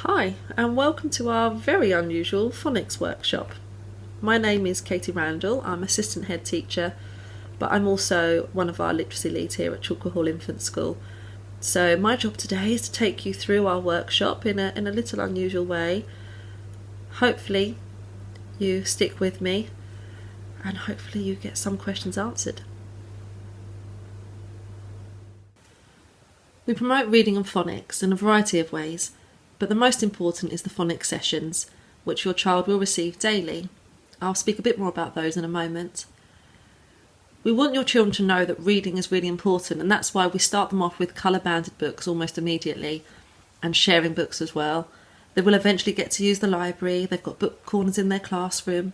Hi, and welcome to our very unusual phonics workshop. My name is Katie Randall. I'm assistant head teacher, but I'm also one of our literacy leads here at Chalker Hall Infant School. So my job today is to take you through our workshop in a little unusual way. Hopefully you stick with me and hopefully you get some questions answered. We promote reading and phonics in a variety of ways, but the most important is the phonics sessions, which your child will receive daily. I'll speak a bit more about those in a moment. We want your children to know that reading is really important, and that's why we start them off with colour-banded books almost immediately, and sharing books as well. They will eventually get to use the library. They've got book corners in their classroom,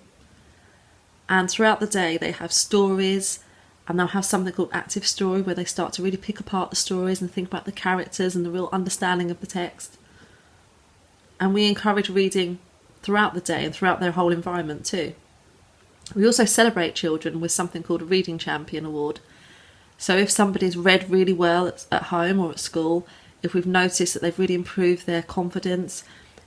and throughout the day they have stories, and they'll have something called active story where they start to really pick apart the stories and think about the characters and the real understanding of the text. And we encourage reading throughout the day and throughout their whole environment too. We also celebrate children with something called a Reading Champion Award. So if somebody's read really well at home or at school, if we've noticed that they've really improved their confidence,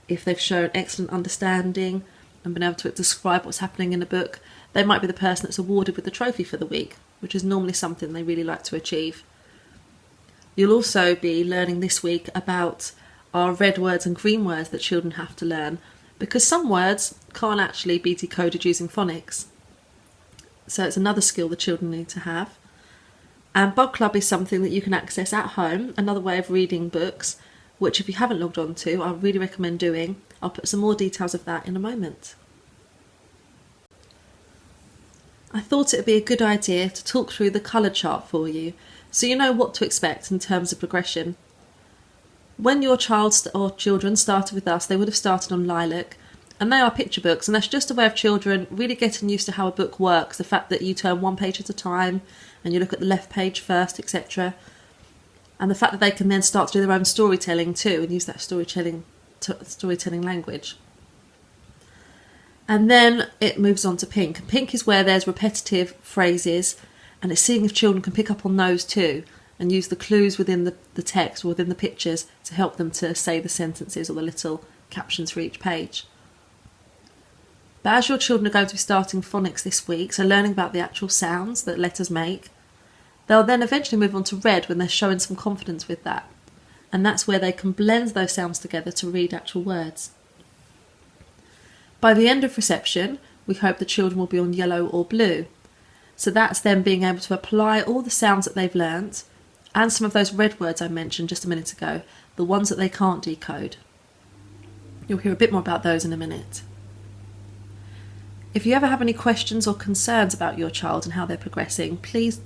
if they've shown excellent understanding and been able to describe what's happening in a book, they might be the person that's awarded with the trophy for the week, which is normally something they really like to achieve. You'll also be learning this week about our red words and green words that children have to learn, because some words can't actually be decoded using phonics. So it's another skill the children need to have. And Book Club is something that you can access at home, another way of reading books, which if you haven't logged on to, I really recommend doing. I'll put some more details of that in a moment. I thought it would be a good idea to talk through the colour chart for you, so you know what to expect in terms of progression. When your child or children started with us, they would have started on Lilac, and they are picture books, and that's just a way of children really getting used to how a book works, the fact that you turn one page at a time and you look at the left page first, etc. And the fact that they can then start to do their own storytelling too and use that storytelling language. And then it moves on to Pink. Pink is where there's repetitive phrases, and it's seeing if children can pick up on those too and use the clues within the text or within the pictures to help them to say the sentences or the little captions for each page. But as your children are going to be starting phonics this week, so learning about the actual sounds that letters make, they'll then eventually move on to Red when they're showing some confidence with that. And that's where they can blend those sounds together to read actual words. By the end of reception, we hope the children will be on Yellow or Blue. So that's them being able to apply all the sounds that they've learnt and some of those red words I mentioned just a minute ago, the ones that they can't decode. You'll hear a bit more about those in a minute. If you ever have any questions or concerns about your child and how they're progressing, please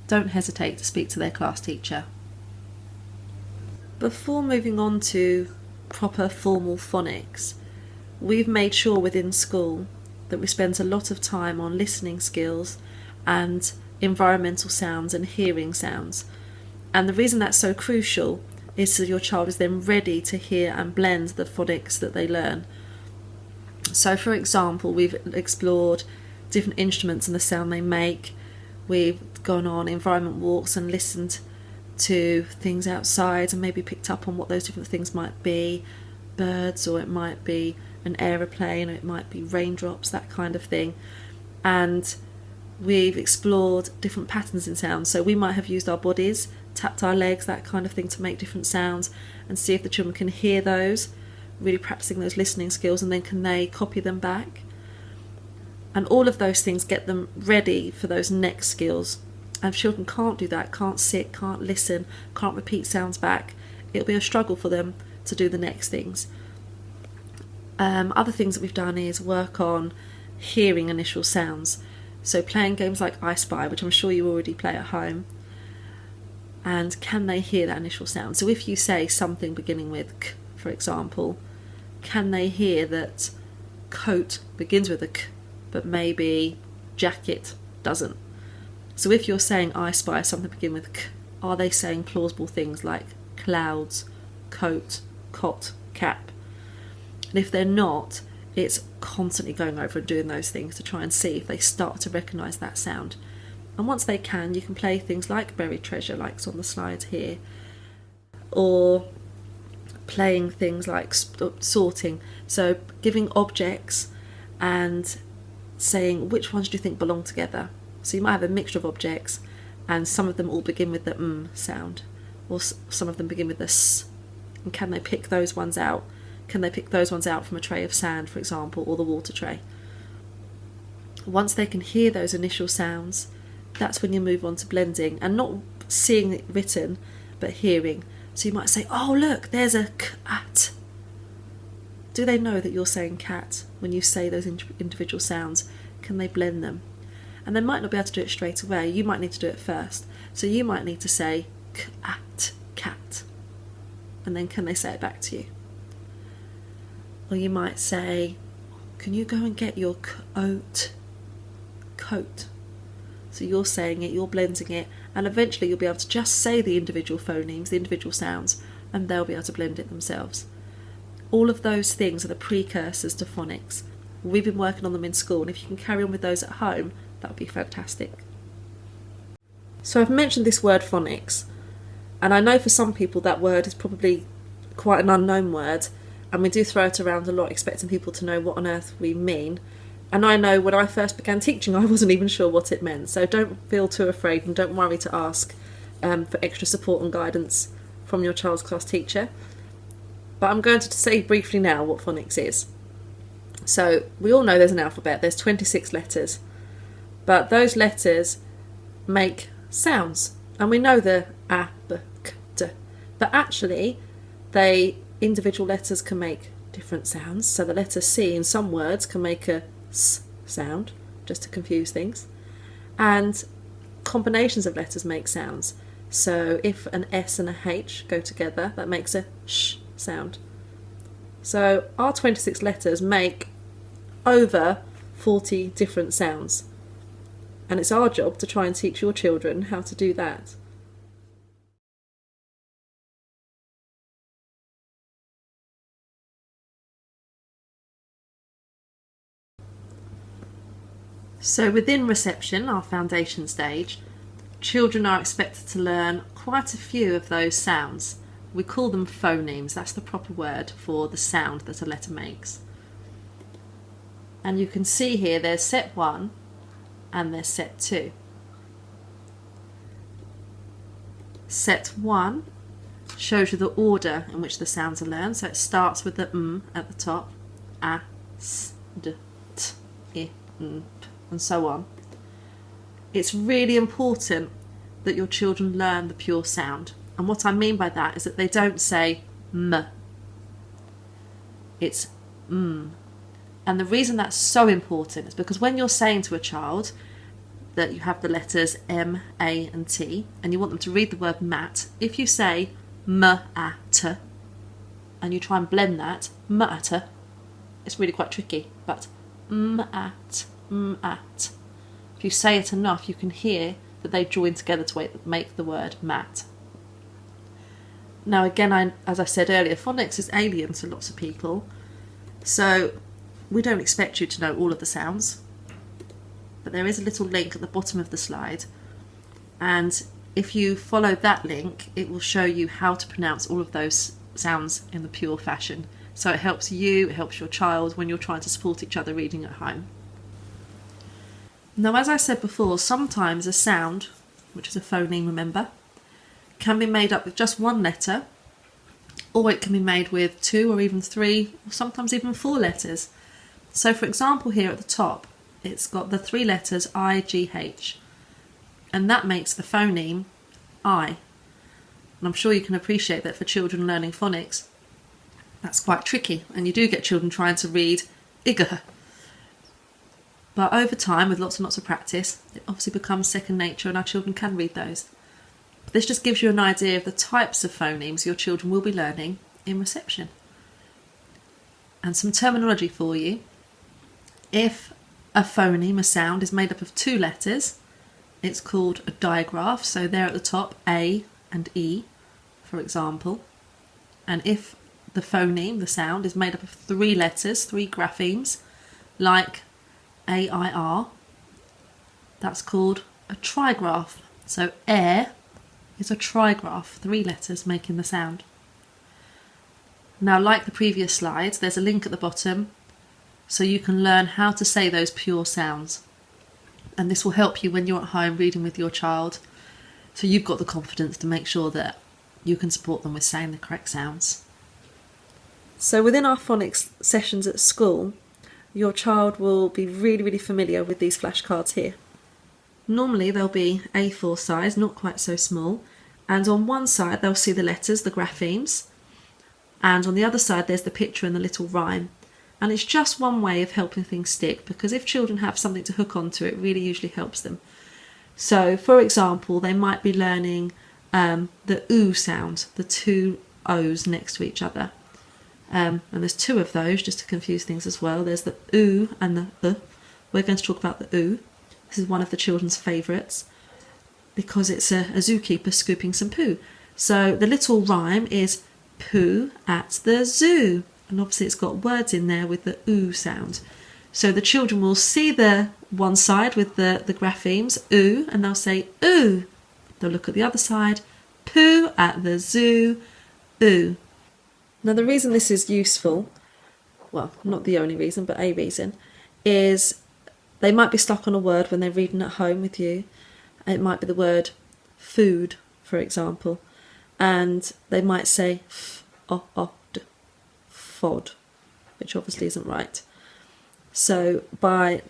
don't hesitate to speak to their class teacher. Before moving on to proper formal phonics, we've made sure within school that we spend a lot of time on listening skills and environmental sounds and hearing sounds. And the reason that's so crucial is so your child is then ready to hear and blend the phonics that they learn. So for example, we've explored different instruments and the sound they make. We've gone on environment walks and listened to things outside and maybe picked up on what those different things might be. Birds, or it might be an aeroplane, or it might be raindrops, that kind of thing. And we've explored different patterns in sound. So we might have used our bodies, tapped our legs, that kind of thing, to make different sounds and see if the children can hear those, really practicing those listening skills, and then can they copy them back. And all of those things get them ready for those next skills. And if children can't do that, can't sit, can't listen, can't repeat sounds back, it'll be a struggle for them to do the next things. Other things that we've done is work on hearing initial sounds. So playing games like I Spy, which I'm sure you already play at home, and can they hear that initial sound? So if you say something beginning with K, for example, can they hear that coat begins with a K, but maybe jacket doesn't? So if you're saying I Spy something beginning with K, are they saying plausible things like clouds, coat, cot, cap? And if they're not, it's constantly going over and doing those things to try and see if they start to recognise that sound. And once they can, you can play things like Buried Treasure, like on the slides here, or playing things like sorting. So giving objects and saying which ones do you think belong together. So you might have a mixture of objects and some of them all begin with the sound, or some of them begin with the s. And can they pick those ones out? Can they pick those ones out from a tray of sand, for example, or the water tray? Once they can hear those initial sounds, that's when you move on to blending, and not seeing it written, but hearing. So you might say, oh look, there's a cat. Do they know that you're saying cat when you say those individual sounds? Can they blend them? And they might not be able to do it straight away. You might need to do it first. So you might need to say cat, cat. And then can they say it back to you? Or you might say, can you go and get your coat? Coat. So you're saying it, you're blending it, and eventually you'll be able to just say the individual phonemes, the individual sounds, and they'll be able to blend it themselves. All of those things are the precursors to phonics. We've been working on them in school, and if you can carry on with those at home, that would be fantastic. So I've mentioned this word phonics, and I know for some people that word is probably quite an unknown word, and we do throw it around a lot expecting people to know what on earth we mean. And I know when I first began teaching I wasn't even sure what it meant, so don't feel too afraid and don't worry to ask for extra support and guidance from your child's class teacher. But I'm going to say briefly now what phonics is. So we all know there's an alphabet, there's 26 letters, but those letters make sounds, and we know the a, b, k, d, but actually individual letters can make different sounds. So the letter C in some words can make a s sound, just to confuse things, and combinations of letters make sounds. So if an S and a H go together, that makes a sh sound. So our 26 letters make over 40 different sounds, and it's our job to try and teach your children how to do that. So within reception, our foundation stage, children are expected to learn quite a few of those sounds. We call them phonemes, that's the proper word for the sound that a letter makes. And you can see here there's set 1 and there's set 2. Set 1 shows you the order in which the sounds are learned, so it starts with the at the top, a, s, d, t, I, n, p, and so on. It's really important that your children learn the pure sound, and what I mean by that is that they don't say m, it's m. And the reason that's so important is because when you're saying to a child that you have the letters M, A and T and you want them to read the word mat, if you say m-a-t and you try and blend that, m-a-t, it's really quite tricky, but m-at, m-at. If you say it enough, you can hear that they join together to make the word mat. Now again, as I said earlier, phonics is alien to lots of people, so we don't expect you to know all of the sounds, but there is a little link at the bottom of the slide, and if you follow that link it will show you how to pronounce all of those sounds in the pure fashion. So it helps you, it helps your child when you're trying to support each other reading at home. Now as I said before, sometimes a sound, which is a phoneme remember, can be made up with just one letter, or it can be made with 2 or even 3 or sometimes even 4 letters. So for example here at the top it's got the 3 letters I, G, H, and that makes the phoneme I. And I'm sure you can appreciate that for children learning phonics that's quite tricky, and you do get children trying to read igh. But over time, with lots and lots of practice, it obviously becomes second nature and our children can read those. But this just gives you an idea of the types of phonemes your children will be learning in reception. And some terminology for you. If a phoneme, a sound, is made up of 2 letters, it's called a digraph. So there at the top, A and E, for example. And if the phoneme, the sound, is made up of 3 letters, 3 graphemes, like A-I-R, that's called a trigraph. So air is a trigraph, 3 letters making the sound. Now, like the previous slides, there's a link at the bottom so you can learn how to say those pure sounds. And this will help you when you're at home reading with your child, so you've got the confidence to make sure that you can support them with saying the correct sounds. So within our phonics sessions at school, your child will be really familiar with these flashcards here. Normally they'll be A4 size, not quite so small, and on one side they'll see the letters, the graphemes, and on the other side there's the picture and the little rhyme. And it's just one way of helping things stick, because if children have something to hook onto, it really usually helps them. So for example, they might be learning the oo sound, the two O's next to each other. And there's two of those, just to confuse things as well. There's the oo and the. We're going to talk about the oo. This is one of the children's favourites because it's a zookeeper scooping some poo. So the little rhyme is poo at the zoo. And obviously it's got words in there with the oo sound. So the children will see the one side with the graphemes, oo, and they'll say oo. They'll look at the other side, poo at the zoo, oo. Now the reason this is useful, well, not the only reason, but a reason, is they might be stuck on a word when they're reading at home with you. It might be the word food, for example, and they might say f-o-o-d, fod, which obviously isn't right. So by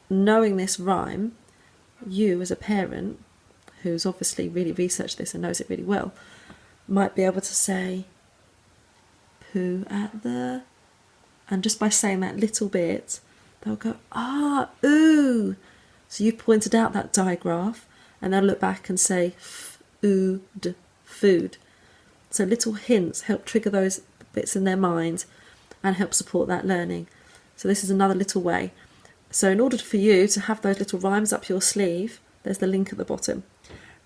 knowing this rhyme, you as a parent, who's obviously really researched this and knows it really well, might be able to say poo at the, and just by saying that little bit, they'll go, ah, ooh. So you've pointed out that digraph, and they'll look back and say f-oo-d, food. So little hints help trigger those bits in their mind and help support that learning. So this is another little way. So in order for you to have those little rhymes up your sleeve, there's the link at the bottom,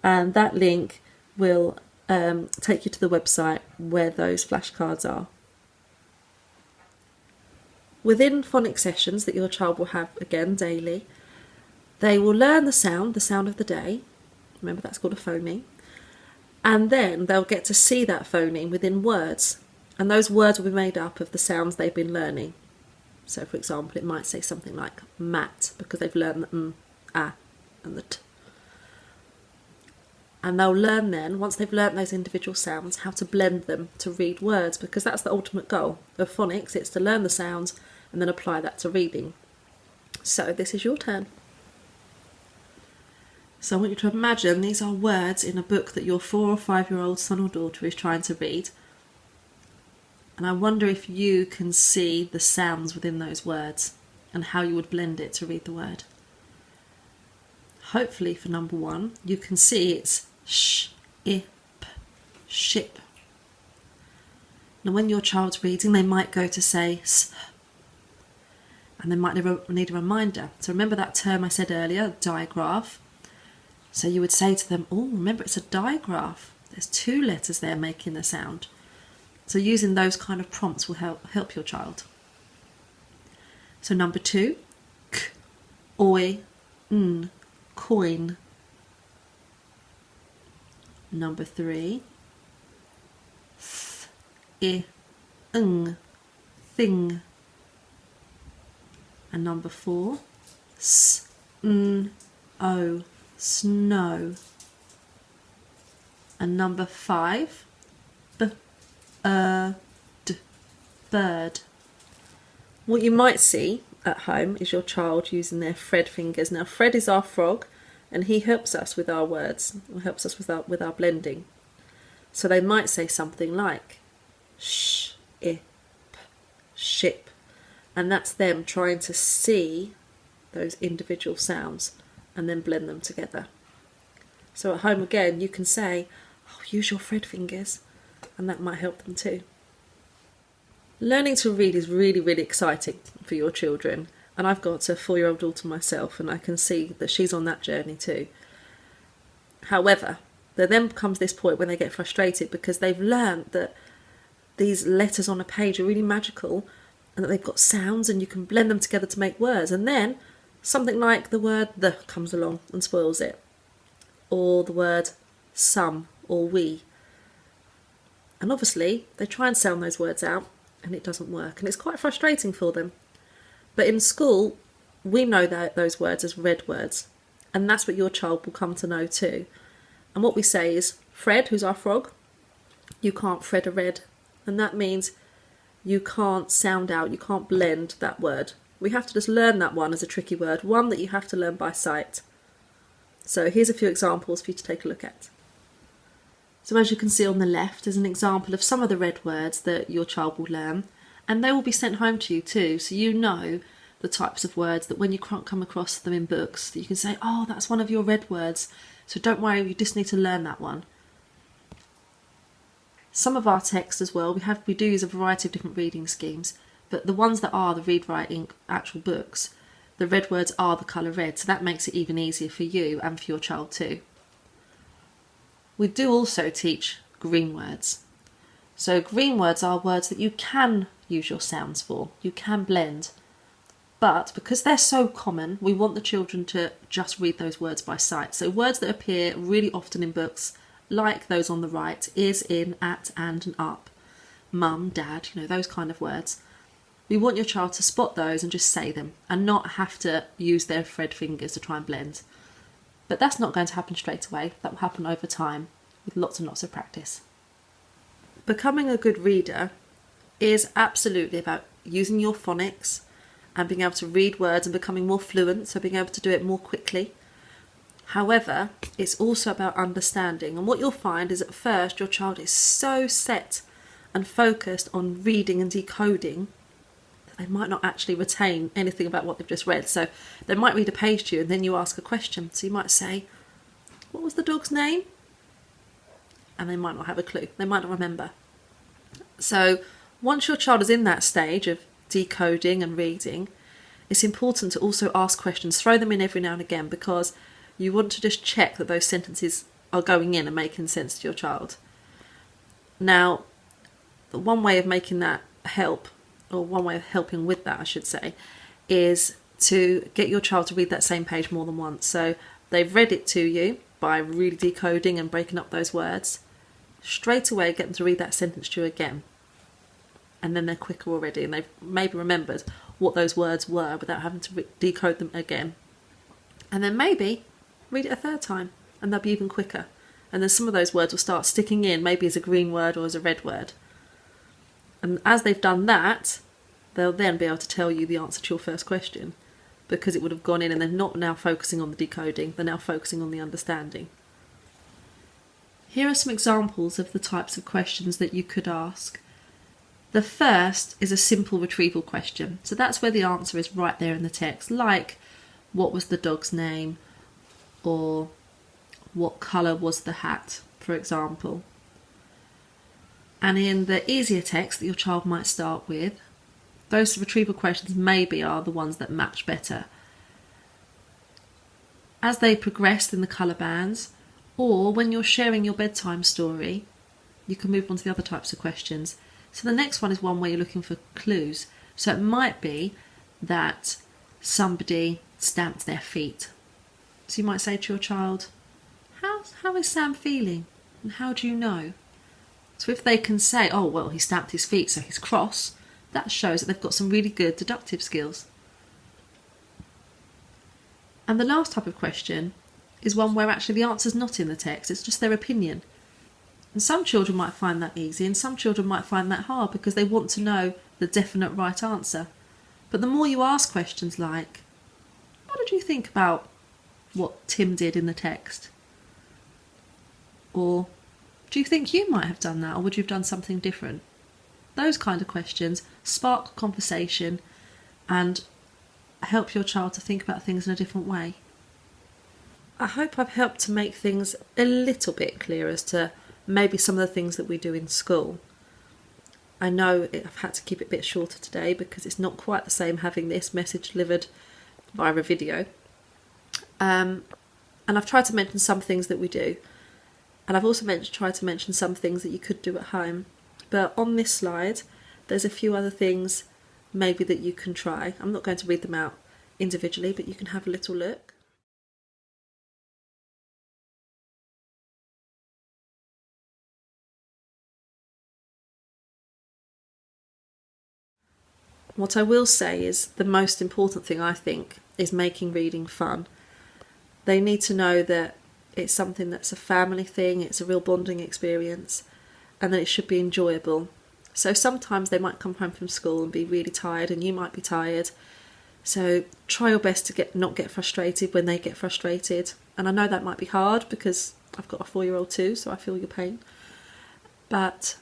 and that link will take you to the website where those flashcards are. Within phonics sessions that your child will have again daily, they will learn the sound of the day. Remember, that's called a phoneme. And then they'll get to see that phoneme within words, and those words will be made up of the sounds they've been learning. So for example, it might say something like mat, because they've learned the m, a and the t. And they'll learn then, once they've learnt those individual sounds, how to blend them to read words, because that's the ultimate goal of phonics. It's to learn the sounds and then apply that to reading. So this is your turn. So I want you to imagine these are words in a book that your 4 or 5-year-old son or daughter is trying to read. And I wonder if you can see the sounds within those words and how you would blend it to read the word. Hopefully for number 1, you can see it's sh, ip, ship. Now when your child's reading, they might go to say s, and they might need a reminder. So remember that term I said earlier, digraph. So you would say to them, oh, remember it's a digraph. There's 2 letters there making the sound. So using those kind of prompts will help your child. So number 2, k, oi, n, coin. Number 3, th, I, ng, thing. And number 4, s, n, o, snow. And number 5, b, d, bird. What you might see at home is your child using their Fred fingers. Now Fred is our frog, and he helps us with our words, or helps us with our blending. So they might say something like sh, ip, ship, and that's them trying to see those individual sounds and then blend them together. So at home again, you can say, oh, use your Fred fingers, and that might help them too. Learning to read is really exciting for your children, and I've got a 4-year-old daughter myself, and I can see that she's on that journey too. However, there then comes this point when they get frustrated because they've learned that these letters on a page are really magical and that they've got sounds and you can blend them together to make words, and then something like the word the comes along and spoils it, or the word some or we. And obviously they try and sound those words out and it doesn't work, and it's quite frustrating for them. But in school, we know that those words as red words, and that's what your child will come to know too. And what we say is, Fred, who's our frog, you can't Fred a red. And that means you can't sound out, you can't blend that word. We have to just learn that one as a tricky word, one that you have to learn by sight. So here's a few examples for you to take a look at. So as you can see on the left is an example of some of the red words that your child will learn, and they will be sent home to you too, so you know the types of words that when you come across them in books, that you can say, oh, that's one of your red words, so don't worry, you just need to learn that one. Some of our text as well, we do use a variety of different reading schemes, but the ones that are the read-writing actual books, the red words are the colour red, so that makes it even easier for you and for your child too. We do also teach green words. So green words are words that you can use your sounds for, you can blend. But because they're so common, we want the children to just read those words by sight. So words that appear really often in books, like those on the right, is, in, at, and up, mum, dad, those kind of words. We want your child to spot those and just say them and not have to use their Fred fingers to try and blend. But that's not going to happen straight away. That will happen over time with lots and lots of practice. Becoming a good reader is absolutely about using your phonics and being able to read words and becoming more fluent, so being able to do it more quickly. However, it's also about understanding, and what you'll find is at first your child is so set and focused on reading and decoding that they might not actually retain anything about what they've just read. So they might read a page to you and then you ask a question. So you might say, what was the dog's name? And they might not have a clue. They might not remember. So once your child is in that stage of decoding and reading, it's important to also ask questions. Throw them in every now and again, because you want to just check that those sentences are going in and making sense to your child. Now, the one way of making that help, or one way of helping with that, I should say, is to get your child to read that same page more than once. So they've read it to you by really decoding and breaking up those words. Straight away get them to read that sentence to you again. And then they're quicker already, and they've maybe remembered what those words were without having to decode them again. And then maybe read it a third time, and they'll be even quicker. And then some of those words will start sticking in, maybe as a green word or as a red word. And as they've done that, they'll then be able to tell you the answer to your first question, because it would have gone in, and they're not now focusing on the decoding, they're now focusing on the understanding. Here are some examples of the types of questions that you could ask. The first is a simple retrieval question. So that's where the answer is right there in the text, like what was the dog's name, or what colour was the hat, for example. And in the easier text that your child might start with, those retrieval questions maybe are the ones that match better. As they progress in the colour bands, or when you're sharing your bedtime story, you can move on to the other types of questions. So the next one is one where you're looking for clues. So it might be that somebody stamped their feet. So you might say to your child, how is Sam feeling? And how do you know? So if they can say, oh, well, he stamped his feet, so he's cross, that shows that they've got some really good deductive skills. And the last type of question is one where actually the answer's not in the text, it's just their opinion. And some children might find that easy, and some children might find that hard because they want to know the definite right answer. But the more you ask questions like, what did you think about what Tim did in the text? Or, do you think you might have done that, or would you have done something different? Those kind of questions spark conversation and help your child to think about things in a different way. I hope I've helped to make things a little bit clearer as to maybe some of the things that we do in school. I know I've had to keep it a bit shorter today because it's not quite the same having this message delivered via a video. And I've tried to mention some things that we do. And I've also tried to mention some things that you could do at home. But on this slide, there's a few other things maybe that you can try. I'm not going to read them out individually, but you can have a little look. What I will say is the most important thing, I think, is making reading fun. They need to know that it's something that's a family thing, it's a real bonding experience, and that it should be enjoyable. So sometimes they might come home from school and be really tired, and you might be tired. So try your best to not get frustrated when they get frustrated. And I know that might be hard because I've got a 4-year-old too, so I feel your pain. But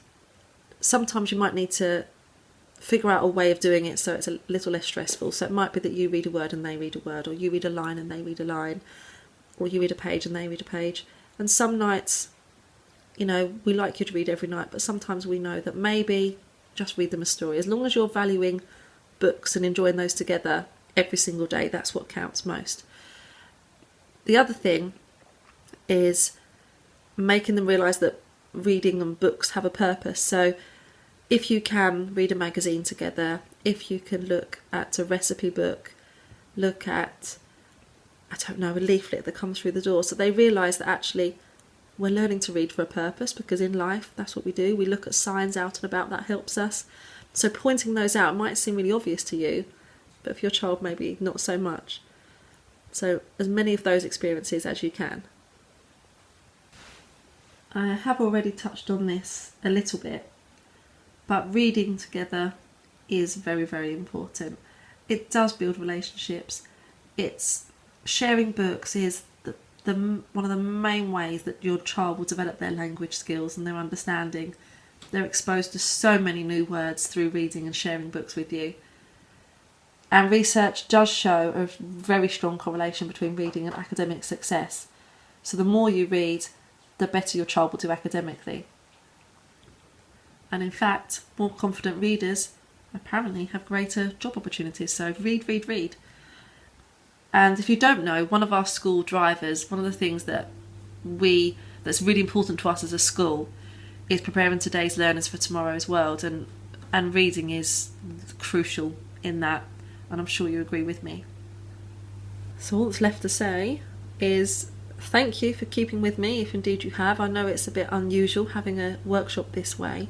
sometimes you might need to figure out a way of doing it so it's a little less stressful. So it might be that you read a word and they read a word, or you read a line and they read a line, or you read a page and they read a page. And some nights, you know, we like you to read every night, but sometimes we know that maybe just read them a story. As long as you're valuing books and enjoying those together every single day, that's what counts most. The other thing is making them realise that reading and books have a purpose. So if you can read a magazine together, if you can look at a recipe book, look at, I don't know, a leaflet that comes through the door, so they realise that actually we're learning to read for a purpose, because in life that's what we do. We look at signs out and about, that helps us. So pointing those out might seem really obvious to you, but for your child maybe not so much. So as many of those experiences as you can. I have already touched on this a little bit, but reading together is very, very important. It does build relationships. Sharing books is one of the main ways that your child will develop their language skills and their understanding. They're exposed to so many new words through reading and sharing books with you. And research does show a very strong correlation between reading and academic success. So the more you read, the better your child will do academically. And in fact, more confident readers apparently have greater job opportunities. So read, read, read. And if you don't know, one of our school drivers, one of the things that's really important to us as a school is preparing today's learners for tomorrow's world, and reading is crucial in that, and I'm sure you agree with me. So all that's left to say is thank you for keeping with me, if indeed you have. I know it's a bit unusual having a workshop this way.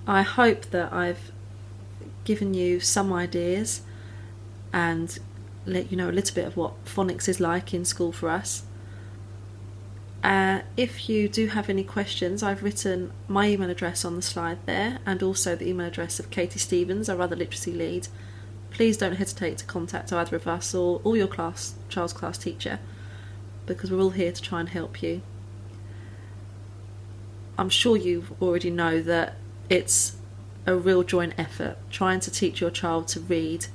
I hope that I've given you some ideas and let you know a little bit of what phonics is like in school for us. If you do have any questions, I've written my email address on the slide there, and also the email address of Katie Stevens, our other literacy lead. Please don't hesitate to contact either of us or your child's class teacher, because we're all here to try and help you. I'm sure you already know that it's a real joint effort. Trying to teach your child to read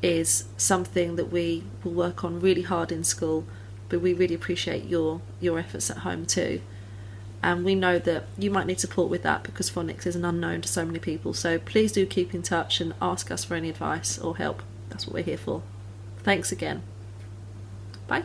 is something that we will work on really hard in school, but we really appreciate your efforts at home too. And we know that you might need support with that, because phonics is an unknown to so many people. So please do keep in touch and ask us for any advice or help. That's what we're here for. Thanks again. Bye.